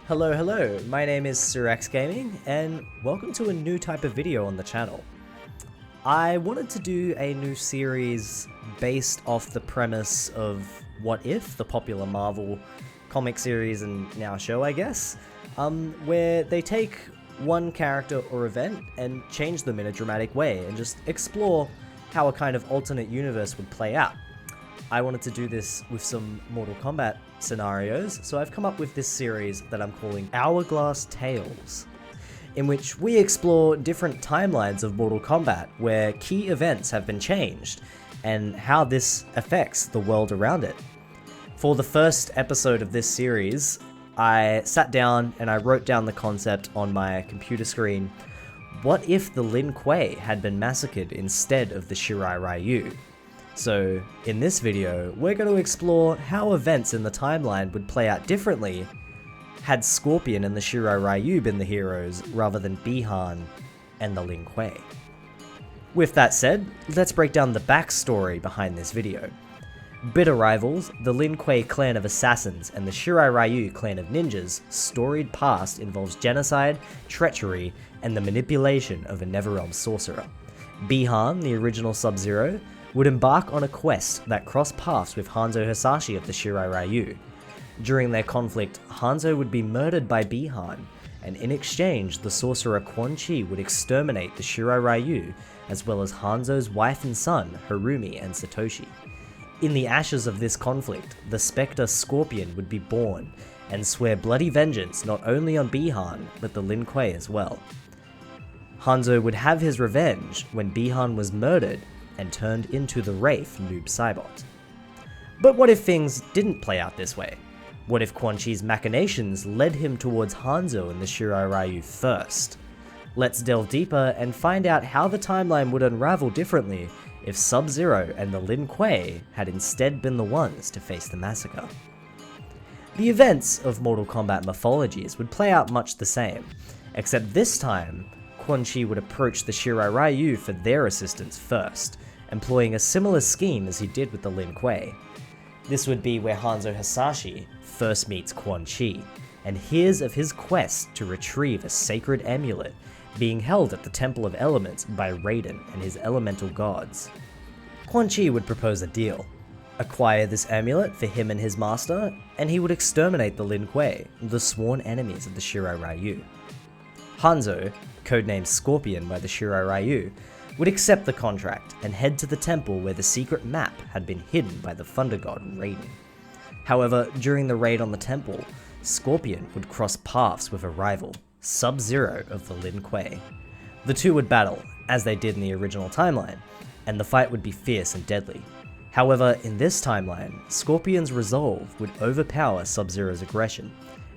Hello, my name is Surex Gaming, and welcome to a new type of video on the channel. I wanted to do a new series based off the premise of What If, the popular Marvel comic series and now show, I guess, where they take one character or event and change them in a dramatic way and just explore how a kind of alternate universe would play out. I wanted to do this with some Mortal Kombat scenarios, so I've come up with this series that I'm calling Hourglass Tales, in which we explore different timelines of Mortal Kombat where key events have been changed and how this affects the world around it. For the first episode of this series, I sat down and I wrote down the concept on my computer screen. What if the Lin Kuei had been massacred instead of the Shirai Ryu? So, in this video, we're going to explore how events in the timeline would play out differently had Scorpion and the Shirai Ryu been the heroes rather than Bi-Han and the Lin Kuei. With that said, let's break down the backstory behind this video. Bitter rivals, the Lin Kuei clan of assassins and the Shirai Ryu clan of ninjas' storied past involves genocide, treachery, and the manipulation of a NetherRealm sorcerer. Bi-Han, the original Sub-Zero, would embark on a quest that crossed paths with Hanzo Hasashi of the Shirai Ryu. During their conflict, Hanzo would be murdered by Bi-Han, and in exchange, the sorcerer Quan Chi would exterminate the Shirai Ryu, as well as Hanzo's wife and son, Harumi and Satoshi. In the ashes of this conflict, the Spectre Scorpion would be born, and swear bloody vengeance not only on Bi-Han, but the Lin Kuei as well. Hanzo would have his revenge when Bi-Han was murdered and turned into the Wraith Noob Saibot. But what if things didn't play out this way? What if Quan Chi's machinations led him towards Hanzo and the Shirai Ryu first? Let's delve deeper and find out how the timeline would unravel differently if Sub-Zero and the Lin Kuei had instead been the ones to face the massacre. The events of Mortal Kombat mythologies would play out much the same, except this time, Quan Chi would approach the Shirai Ryu for their assistance first, employing a similar scheme as he did with the Lin Kuei. This would be where Hanzo Hasashi first meets Quan Chi, and hears of his quest to retrieve a sacred amulet being held at the Temple of Elements by Raiden and his elemental gods. Quan Chi would propose a deal: acquire this amulet for him and his master, and he would exterminate the Lin Kuei, the sworn enemies of the Shirai Ryu. Hanzo, codenamed Scorpion by the Shirai Ryu, would accept the contract and head to the temple where the secret map had been hidden by the thunder god Raiden. However, during the raid on the temple, Scorpion would cross paths with a rival, Sub-Zero of the Lin Kuei. The two would battle, as they did in the original timeline, and the fight would be fierce and deadly. However, in this timeline, Scorpion's resolve would overpower Sub-Zero's aggression,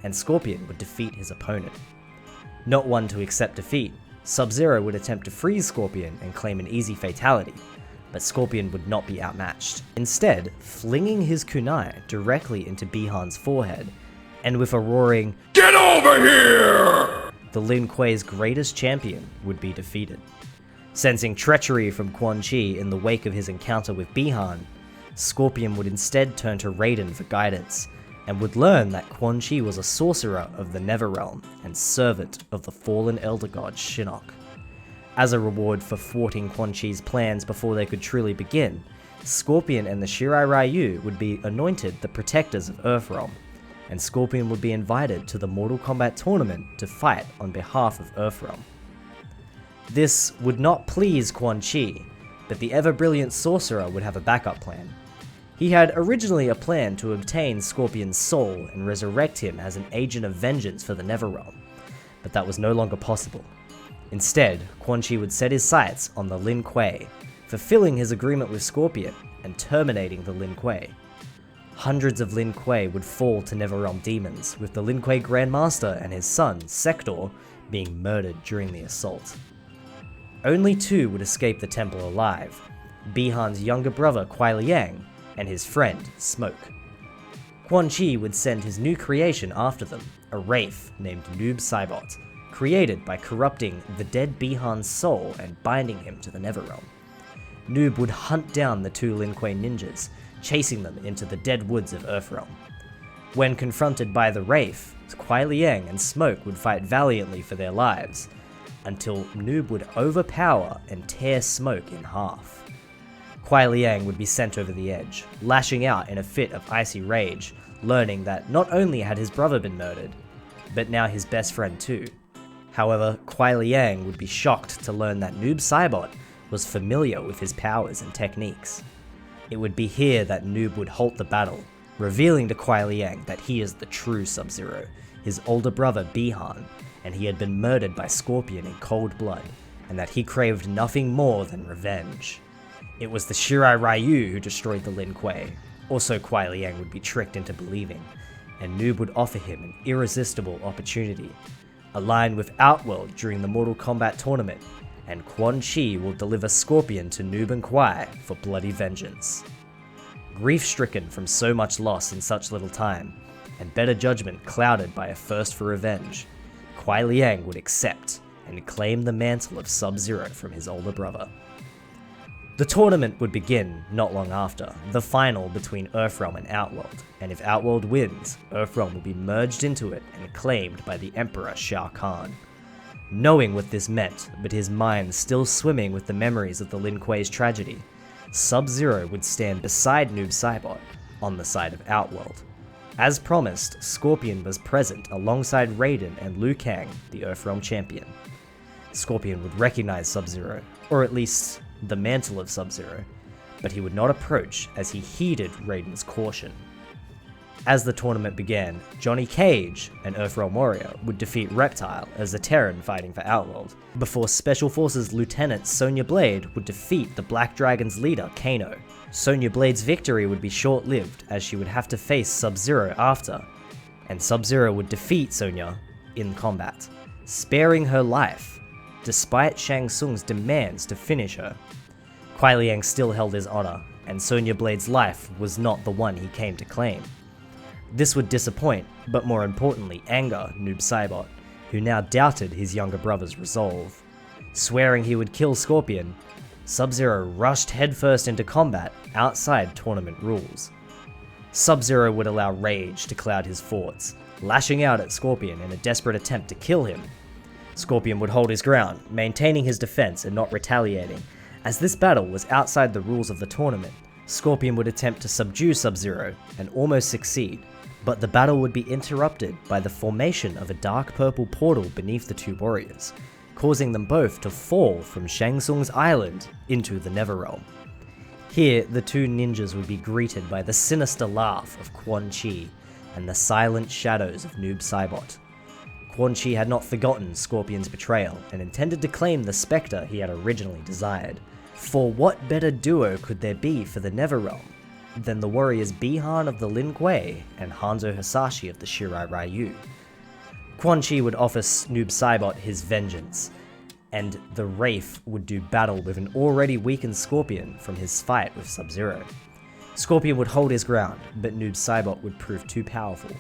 and Scorpion would defeat his opponent. Not one to accept defeat, Sub-Zero would attempt to freeze Scorpion and claim an easy fatality, but Scorpion would not be outmatched, instead flinging his kunai directly into Bi-Han's forehead, and with a roaring "Get over here!" the Lin Kuei's greatest champion would be defeated. Sensing treachery from Quan Chi in the wake of his encounter with Bi-Han, Scorpion would instead turn to Raiden for guidance, and would learn that Quan Chi was a sorcerer of the NetherRealm and servant of the fallen elder god Shinnok. As a reward for thwarting Quan Chi's plans before they could truly begin, Scorpion and the Shirai Ryu would be anointed the protectors of Earthrealm, and Scorpion would be invited to the Mortal Kombat tournament to fight on behalf of Earthrealm. This would not please Quan Chi, but the ever-brilliant sorcerer would have a backup plan. He had originally a plan to obtain Scorpion's soul and resurrect him as an agent of vengeance for the NetherRealm, but that was no longer possible. Instead, Quan Chi would set his sights on the Lin Kuei, fulfilling his agreement with Scorpion and terminating the Lin Kuei. Hundreds of Lin Kuei would fall to NetherRealm demons, with the Lin Kuei Grandmaster and his son, Sector, being murdered during the assault. Only two would escape the temple alive: Bi-Han's younger brother Kuei Liang and his friend, Smoke. Quan Chi would send his new creation after them, a wraith named Noob Saibot, created by corrupting the dead Bi-Han's soul and binding him to the NetherRealm. Noob would hunt down the two Lin Kuei ninjas, chasing them into the dead woods of Earthrealm. When confronted by the Wraith, Kuei Liang and Smoke would fight valiantly for their lives, until Noob would overpower and tear Smoke in half. Kuei Liang would be sent over the edge, lashing out in a fit of icy rage, learning that not only had his brother been murdered, but now his best friend too. However, Kuei Liang would be shocked to learn that Noob Saibot was familiar with his powers and techniques. It would be here that Noob would halt the battle, revealing to Kuei Liang that he is the true Sub-Zero, his older brother Bihan, and he had been murdered by Scorpion in cold blood, and that he craved nothing more than revenge. It was the Shirai Ryu who destroyed the Lin Kuei, also Kuei Liang would be tricked into believing, and Noob would offer him an irresistible opportunity. Align with Outworld during the Mortal Kombat tournament, and Quan Chi will deliver Scorpion to Noob and Kuei for bloody vengeance. Grief-stricken from so much loss in such little time, and better judgment clouded by a thirst for revenge, Kuei Liang would accept and claim the mantle of Sub-Zero from his older brother. The tournament would begin not long after, the final between Earthrealm and Outworld, and if Outworld wins, Earthrealm will be merged into it and claimed by the Emperor Shao Kahn. Knowing what this meant, but his mind still swimming with the memories of the Lin Kuei's tragedy, Sub-Zero would stand beside Noob Saibot, on the side of Outworld. As promised, Scorpion was present alongside Raiden and Liu Kang, the Earthrealm champion. Scorpion would recognize Sub-Zero, or at least the mantle of Sub-Zero, but he would not approach as he heeded Raiden's caution. As the tournament began, Johnny Cage, an Earthrealm warrior, would defeat Reptile as a Terran fighting for Outworld, before Special Forces Lieutenant Sonya Blade would defeat the Black Dragon's leader, Kano. Sonya Blade's victory would be short-lived as she would have to face Sub-Zero after, and Sub-Zero would defeat Sonya in combat, sparing her life, despite Shang Tsung's demands to finish her. Kuei Liang still held his honor, and Sonya Blade's life was not the one he came to claim. This would disappoint, but more importantly anger Noob Saibot, who now doubted his younger brother's resolve. Swearing he would kill Scorpion, Sub-Zero rushed headfirst into combat outside tournament rules. Sub-Zero would allow rage to cloud his thoughts, lashing out at Scorpion in a desperate attempt to kill him. Scorpion would hold his ground, maintaining his defense and not retaliating. As this battle was outside the rules of the tournament, Scorpion would attempt to subdue Sub-Zero and almost succeed, but the battle would be interrupted by the formation of a dark purple portal beneath the two warriors, causing them both to fall from Shang Tsung's island into the Netherrealm. Here, the two ninjas would be greeted by the sinister laugh of Quan Chi and the silent shadows of Noob Saibot. Quan Chi had not forgotten Scorpion's betrayal and intended to claim the Spectre he had originally desired. For what better duo could there be for the Netherrealm than the warriors Bihan of the Lin Kuei and Hanzo Hasashi of the Shirai Ryu? Quan Chi would offer Noob Saibot his vengeance, and the Wraith would do battle with an already weakened Scorpion from his fight with Sub-Zero. Scorpion would hold his ground, but Noob Saibot would prove too powerful,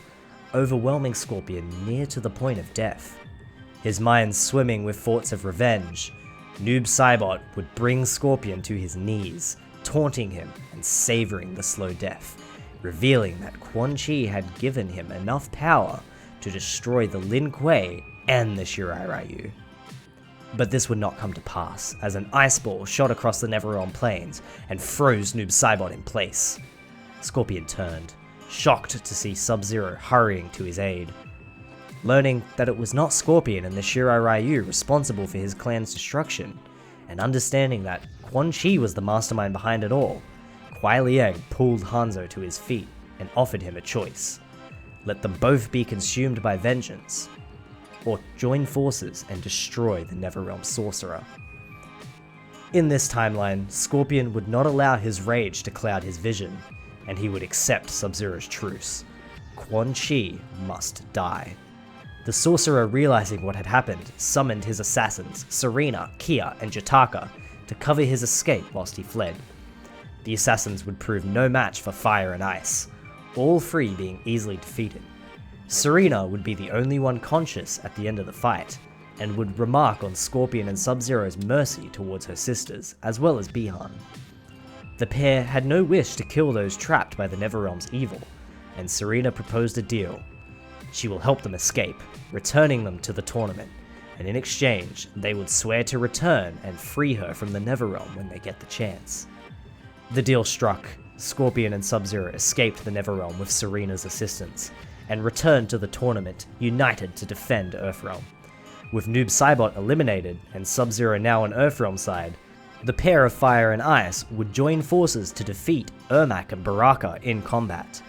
overwhelming Scorpion near to the point of death. His mind swimming with thoughts of revenge, Noob Saibot would bring Scorpion to his knees, taunting him and savoring the slow death, revealing that Quan Chi had given him enough power to destroy the Lin Kuei and the Shirai Ryu. But this would not come to pass, as an ice ball shot across the Netherrealm plains and froze Noob Saibot in place. Scorpion turned, shocked to see Sub-Zero hurrying to his aid. Learning that it was not Scorpion and the Shirai Ryu responsible for his clan's destruction, and understanding that Quan Chi was the mastermind behind it all, Kuei Liang pulled Hanzo to his feet and offered him a choice. Let them both be consumed by vengeance, or join forces and destroy the Netherrealm sorcerer. In this timeline, Scorpion would not allow his rage to cloud his vision, and he would accept Sub-Zero's truce. Quan Chi must die. The sorcerer, realizing what had happened, summoned his assassins, Serena, Kia, and Jataka, to cover his escape whilst he fled. The assassins would prove no match for fire and ice, all three being easily defeated. Serena would be the only one conscious at the end of the fight, and would remark on Scorpion and Sub-Zero's mercy towards her sisters, as well as Bihan. The pair had no wish to kill those trapped by the Netherrealm's evil, and Serena proposed a deal. She will help them escape, returning them to the tournament, and in exchange, they would swear to return and free her from the Netherrealm when they get the chance. The deal struck. Scorpion and Sub-Zero escaped the Netherrealm with Serena's assistance, and returned to the tournament, united to defend Earthrealm. With Noob Saibot eliminated, and Sub-Zero now on Earthrealm side, the pair of Fire and Ice would join forces to defeat Ermac and Baraka in combat.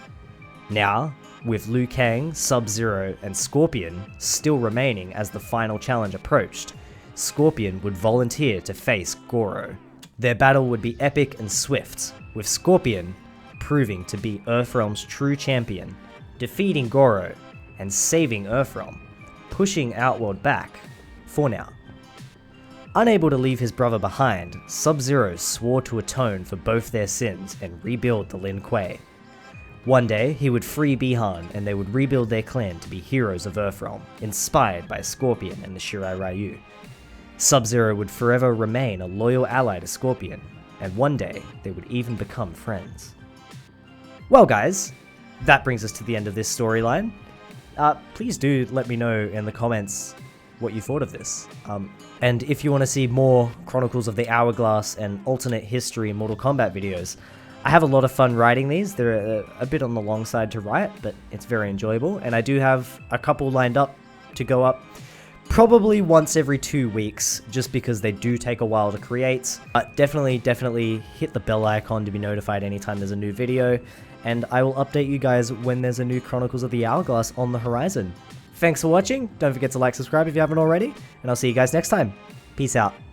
Now, with Liu Kang, Sub-Zero, and Scorpion still remaining as the final challenge approached, Scorpion would volunteer to face Goro. Their battle would be epic and swift, with Scorpion proving to be Earthrealm's true champion, defeating Goro and saving Earthrealm, pushing Outworld back, for now. Unable to leave his brother behind, Sub-Zero swore to atone for both their sins and rebuild the Lin Kuei. One day, he would free Bihan and they would rebuild their clan to be heroes of Earthrealm, inspired by Scorpion and the Shirai Ryu. Sub-Zero would forever remain a loyal ally to Scorpion, and one day, they would even become friends. Well guys, that brings us to the end of this storyline. Please do let me know in the comments what you thought of this. And if you want to see more Chronicles of the Hourglass and alternate history Mortal Kombat videos, I have a lot of fun writing these. They're a bit on the long side to write, but it's very enjoyable. And I do have a couple lined up to go up probably once every 2 weeks, just because they do take a while to create. But definitely hit the bell icon to be notified anytime there's a new video, and I will update you guys when there's a new Chronicles of the Hourglass on the horizon. Thanks for watching, don't forget to like, subscribe if you haven't already, and I'll see you guys next time. Peace out.